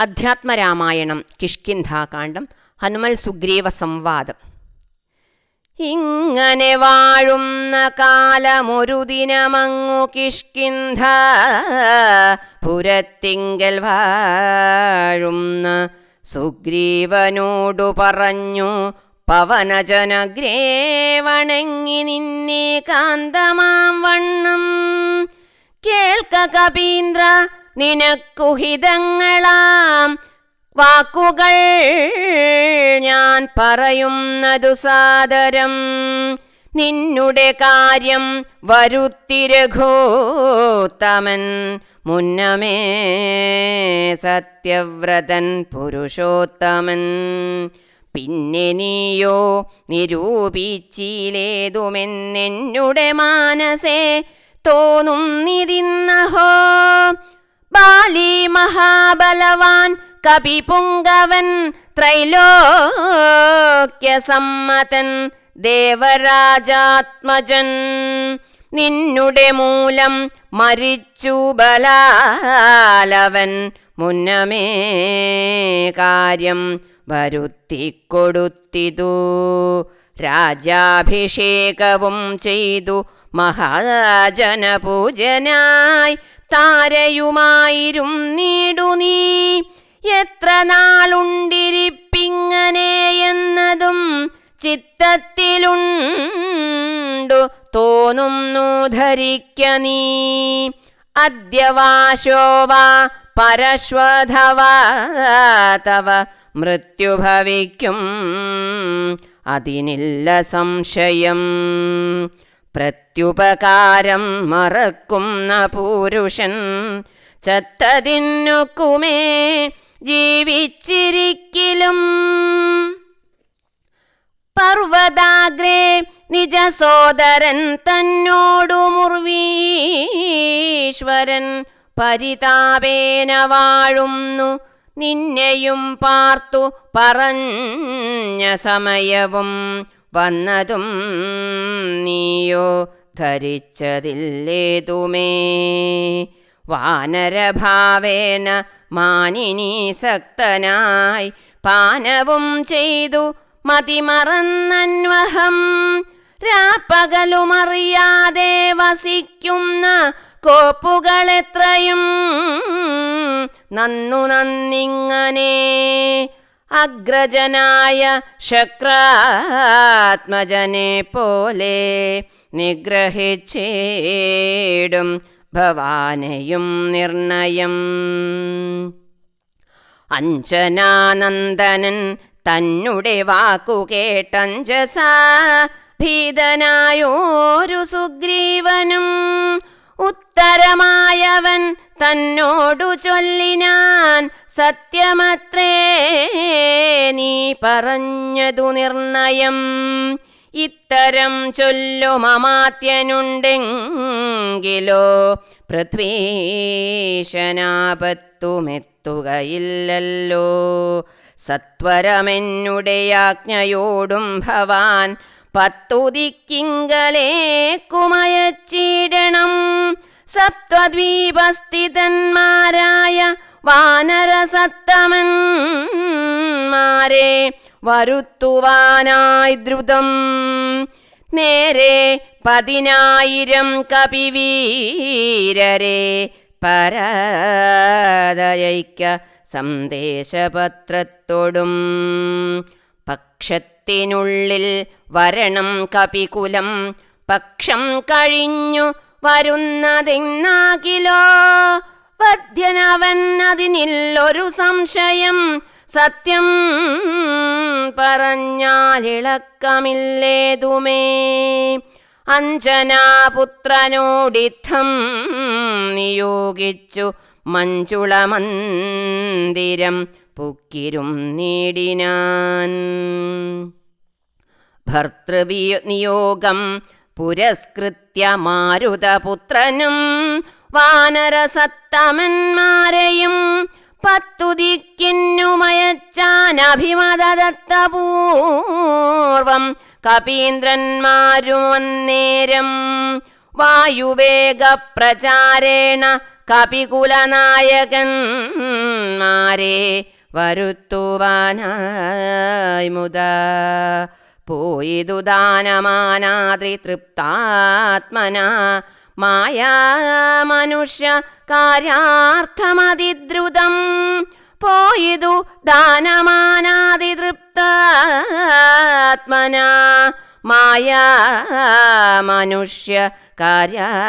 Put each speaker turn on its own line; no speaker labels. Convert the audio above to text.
അധ്യാത്മരാമായണം കിഷ്കിന്ധാകാന്ഡം ഹനുമൽ സുഗ്രീവ സംവാദം. ഇങ്ങനെ വാഴുന്ന കാലമൊരു ദിനമങ്ങു കിഷ്കിന്ധ പുരത്തിങ്കൽ വാഴുന്ന സുഗ്രീവനോടു പറഞ്ഞു, പവനജനഗ്രേ വണങ്ങി നിന്നെ കാന്തമാം വണ്ണം കേൾക്ക കപീന്ദ്ര, നിനക്കുഹിതങ്ങളാം വാക്കുകൾ ഞാൻ പറയുന്നതു സാദരം. നിന്നുടെ കാര്യം വരുത്തി രഘോത്തമൻ, മുന്നമേ സത്യവ്രതൻ പുരുഷോത്തമൻ. പിന്നെ നീയോ നിരൂപിച്ചിലേതുമെന്നെന്നുടെ മാനസേ തോന്നുന്നിതിന്നഹോ. ബാലി മഹാബലവാൻ കപിപുങ്കവൻ ത്രൈലോക്യസമ്മതൻ ദേവരാജാത്മജൻ. നിന്നുടെ മൂലം മരിച്ചു ബലാലവൻ, മുന്നമേ കാര്യം വരുത്തിക്കൊടുത്തിതു. രാജ്യാഭിഷേകവും ചെയ്തു മഹാജനപൂജനായി താരയുമായിരുന്നീടു നീ. എത്ര നാളുണ്ടിരിപ്പിങ്ങനെ എന്നതും ചിത്തത്തിലുണ്ടു തോന്നുന്നു ധരിക്ക നീ. അദ്യവാശോവാ പരശ്വധവാ തവ മൃത്യുഭവിക്കും, അതിനില്ല സംശയം. പ്രത്യുപകാരം മറക്കുന്ന പുരുഷൻ ചത്തതിനൊക്കുമേ ജീവിച്ചിരിക്കലും. പർവ്വതാഗ്രേ നിജ സോദരൻ തന്നോടു മുർവീശ്വരൻ പരിതാപേന വാഴുന്നു. നിന്നെയും പാർത്തു പറഞ്ഞ സമയവും വന്നതും നീയോ ധരിച്ചതില്ലേതുമേ. വാനരഭാവേന മാനിനി സക്തനായി പാനവും ചെയ്തു മതിമറന്നന്വഹം. രാപ്പകലുമറിയാതെ വസിക്കുന്ന കോപ്പുകളെത്രയും നന്നു നന്നിങ്ങനെ. അഗ്രജനായ ശക്രാത്മജനെ പോലെ നിഗ്രഹിച്ചേടും ഭവാനെയും നിർണയം. അഞ്ജനാനന്ദനൻ തന്നുടെ വാക്കു കേട്ടഞ്ജസാ ഭീതനായോരു സുഗ്രീവനും ഉത്തരമായവൻ തന്നോടു ചൊല്ലിനാൻ, സത്യമത്രേ നീ പറഞ്ഞതു നിർണയം. ഇത്തരം ചൊല്ലുമമാത്യനുണ്ടെങ്കിലോ പൃഥ്വീശനാപത്തുമെത്തുകയില്ലല്ലോ. സത്വരമെന്നുടെ ആജ്ഞയോടും ഭവാൻ 10 ദിക്കിങ്കലേക്കുമയച്ചിടണം. സപ്തദ്വീപസ്ഥിതന്മാരായ വാനരസത്തമന്മാരെ വരുത്തുവാനായി ദ്രുതം. നേരെ 10,000 കപിവീരരെ പരാദയൈക്ക സന്ദേശപത്രത്തോടും. പക്ഷത്തിനുള്ളിൽ വരണം കപികുലം, പക്ഷം കഴിഞ്ഞു വരുന്നതെന്നാകിലോ. വധ്യനവൻ അതിനില്ലൊരു സംശയം, സത്യം പറഞ്ഞാലിളക്കമില്ലേതുമേ. അഞ്ജനാപുത്രനോടിത്തം നിയോഗിച്ചു മഞ്ജുളമന്ദിരം പുക്കിരും നേടിനാൻ. ഭർതൃനിയോഗം പുരസ്കൃത്യ മാരുതപുത്രനും വാനരസത്തമന്മാരെയും 10 ദിക്കിന്നുമയച്ചാനഭിമതദത്തപൂർവം. കപീന്ദ്രന്മാരും അന്നേരം വായുവേഗ പ്രചാരേണ കപികുലനായകന്മാരെ മനുഷ്യന്മാരെ വരുത്തുവാനായി മുതാ പോയിതു ദാനമാനാദ്രി തൃപ്താത്മന മായാ മനുഷ്യ കാര്യാർത്ഥമതിദ്രുതം പോയിതു ദാനമാനാദി തൃപ്താത്മന മായാ മനുഷ്യ കാര്യാർത്ഥമതിദ്രുതം.